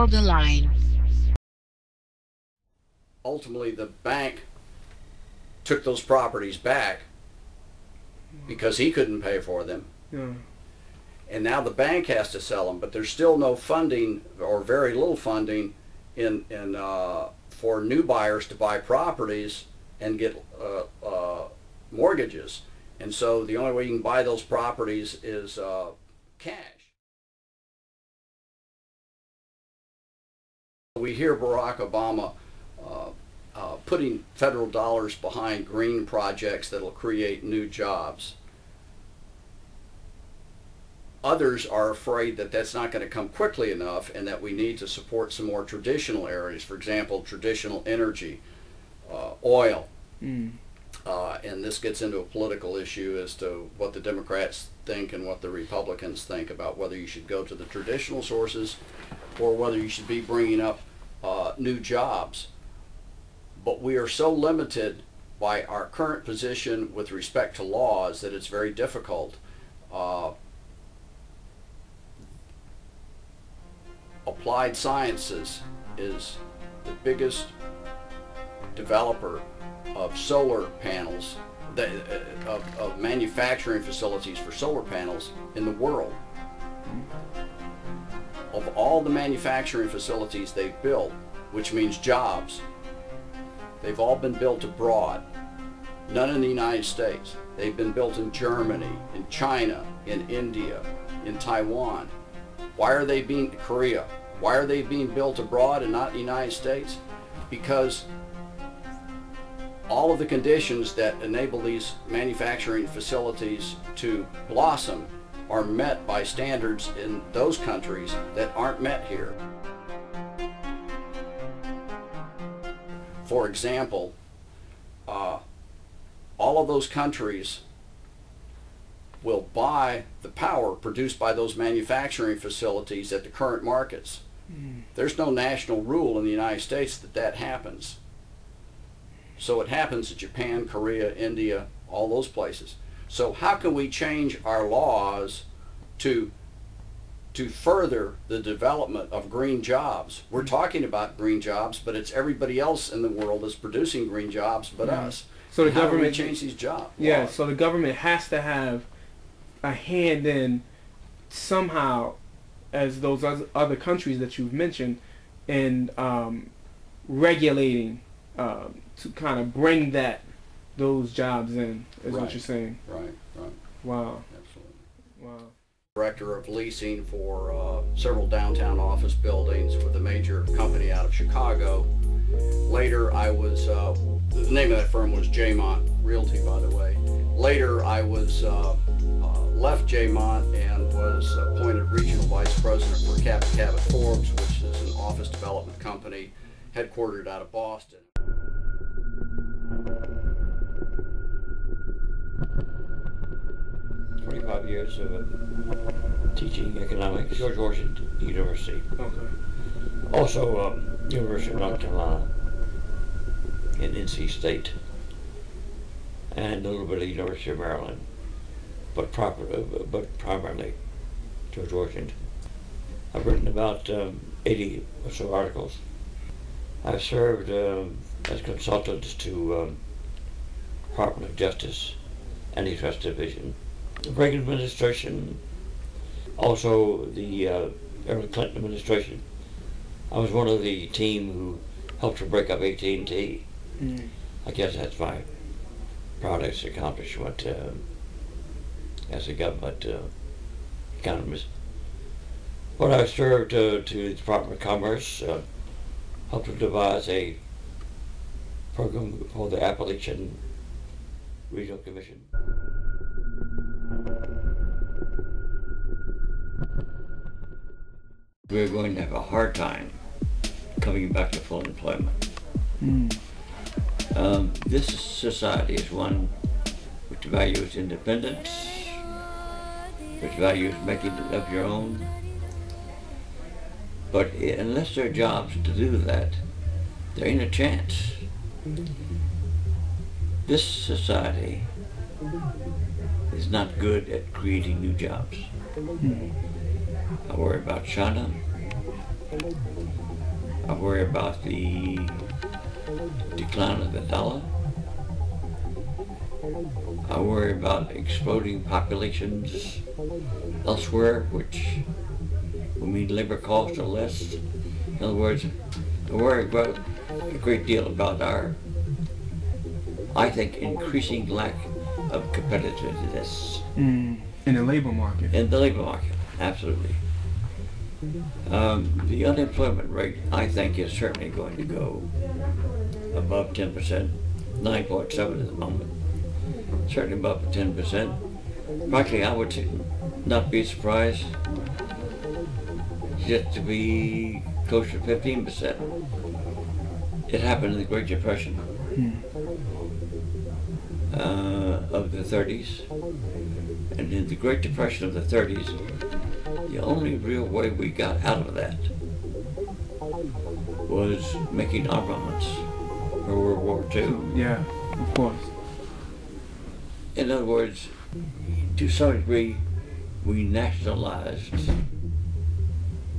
held the line. Ultimately, the bank took those properties back because he couldn't pay for them. Yeah. And now the bank has to sell them, but there's still no funding, or very little funding, for new buyers to buy properties and get mortgages. And so the only way you can buy those properties is cash. We hear Barack Obama putting federal dollars behind green projects that will create new jobs. Others are afraid that that's not going to come quickly enough and that we need to support some more traditional areas, for example, traditional energy, oil. And this gets into a political issue as to what the Democrats think and what the Republicans think about whether you should go to the traditional sources or whether you should be bringing up new jobs. But we are so limited by our current position with respect to laws that it's very difficult. Applied Sciences is the biggest developer of solar panels, of manufacturing facilities for solar panels in the world. Of all the manufacturing facilities they've built, which means jobs, they've all been built abroad. None in the United States. They've been built in Germany, in China, in India, in Taiwan. Why are they being Korea? Why are they being built abroad and not in the United States? Because all of the conditions that enable these manufacturing facilities to blossom are met by standards in those countries that aren't met here. For example, all of those countries will buy the power produced by those manufacturing facilities at the current markets. There's no national rule in the United States that happens. So it happens in Japan, Korea, India, all those places. So how can we change our laws to further the development of green jobs? We're talking about green jobs, but it's everybody else in the world that's producing green jobs but us. So the how government do we change these jobs? Yeah, so the government has to have a hand in somehow, as those other countries that you've mentioned, in regulating to kind of bring those jobs in, is what you're saying. Right. Wow. Absolutely. Wow. Director of leasing for several downtown office buildings with a major company out of Chicago. Later I was, the name of that firm was Jaymont Realty, by the way. Later I was left Jaymont and was appointed Regional Vice President for Cabot Forbes, which is an office development company headquartered out of Boston. Years of teaching economics at George Washington University. Okay. Also, University of North Carolina in NC State, and a little bit of the University of Maryland, but primarily George Washington. I've written about 80 or so articles. I've served as consultant to Department of Justice, Antitrust Division, the Reagan administration, also the early Clinton administration. I was one of the team who helped to break up AT&T. I guess that's my proudest accomplishment as a government economist. But I served to the Department of Commerce, helped to devise a program for the Appalachian Regional Commission. We're going to have a hard time coming back to full employment. This society is one which values independence, which values making it of your own. But unless there are jobs to do that, there ain't a chance. This society is not good at creating new jobs. I worry about China, I worry about the decline of the dollar. I worry about exploding populations elsewhere, which will mean labor costs are less. In other words, I worry about a great deal about our, I think, increasing lack of competitiveness. In the labor market. In the labor market, absolutely. The unemployment rate, I think, is certainly going to go above 10%, 9.7 at the moment, certainly above 10%. Frankly, I would not be surprised just to be closer to 15%. It happened in the Great Depression of the 30s. And in the Great Depression of the 30s, the only real way we got out of that was making armaments for World War II. Yeah, of course. In other words, to some degree, we nationalized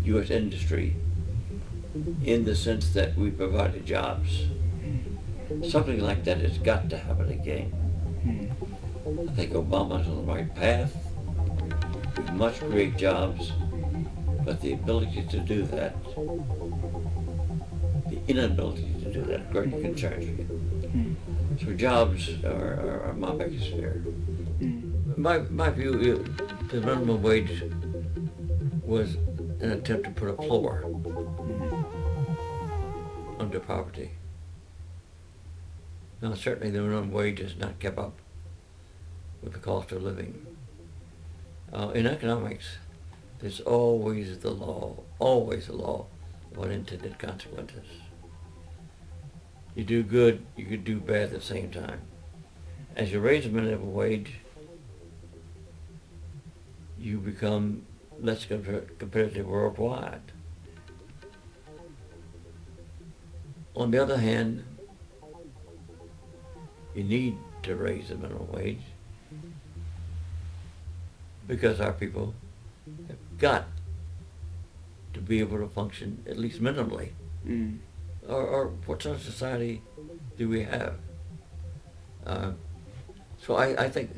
U.S. industry in the sense that we provided jobs. Something like that has got to happen again. I think Obama's on the right path. We must create jobs, but the ability to do that, the inability to do that, greatly concerns me. So jobs are my biggest fear. My view is the minimum wage was an attempt to put a floor under poverty. Now certainly the minimum wage has not kept up with the cost of living. In economics, there's always the law of unintended consequences. You do good, you could do bad at the same time. As you raise the minimum wage, you become less competitive worldwide. On the other hand, you need to raise the minimum wage because our people have got to be able to function at least minimally. Or what sort of society do we have? So I think,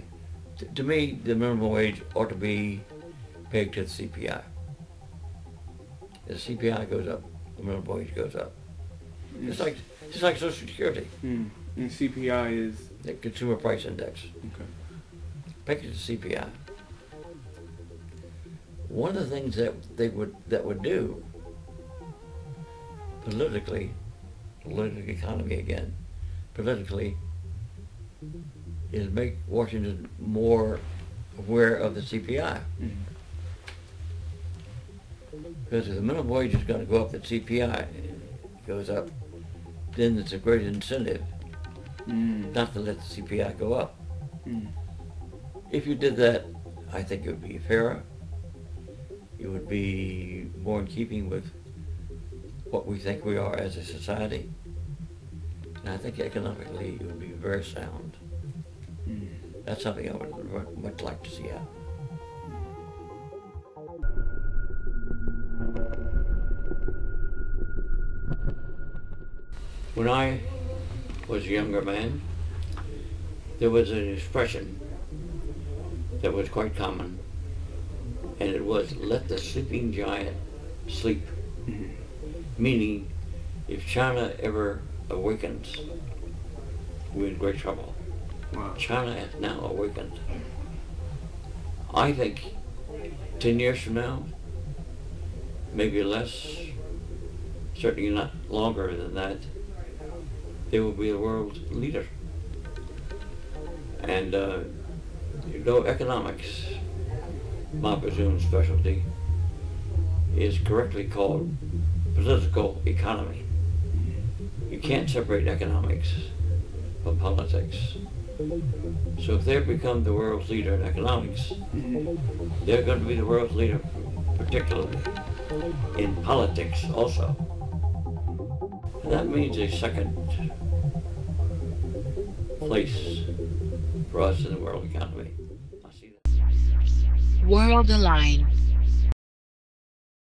to me, the minimum wage ought to be pegged to the CPI. As the CPI goes up, the minimum wage goes up. Just like Social Security. And CPI is? The Consumer Price Index. Okay. Peg it to CPI. One of the things that would do politically, political economy again, politically, is make Washington more aware of the CPI. Because if the minimum wage is going to go up, the CPI goes up, then it's a great incentive not to let the CPI go up. If you did that, I think it would be fairer. It would be more in keeping with what we think we are as a society. And I think economically it would be very sound. That's something I would much like to see happen. When I was a younger man, there was an expression that was quite common, and it was, let the sleeping giant sleep. Meaning, if China ever awakens, we're in great trouble. Wow. China has now awakened. I think 10 years from now, maybe less, certainly not longer than that, they will be the world's leader. And economics, my presumed specialty, is correctly called political economy. You can't separate economics from politics. So if they become the world's leader in economics, they're going to be the world's leader, particularly in politics also. And that means a second place for us in the world economy. I see that. World Aligned.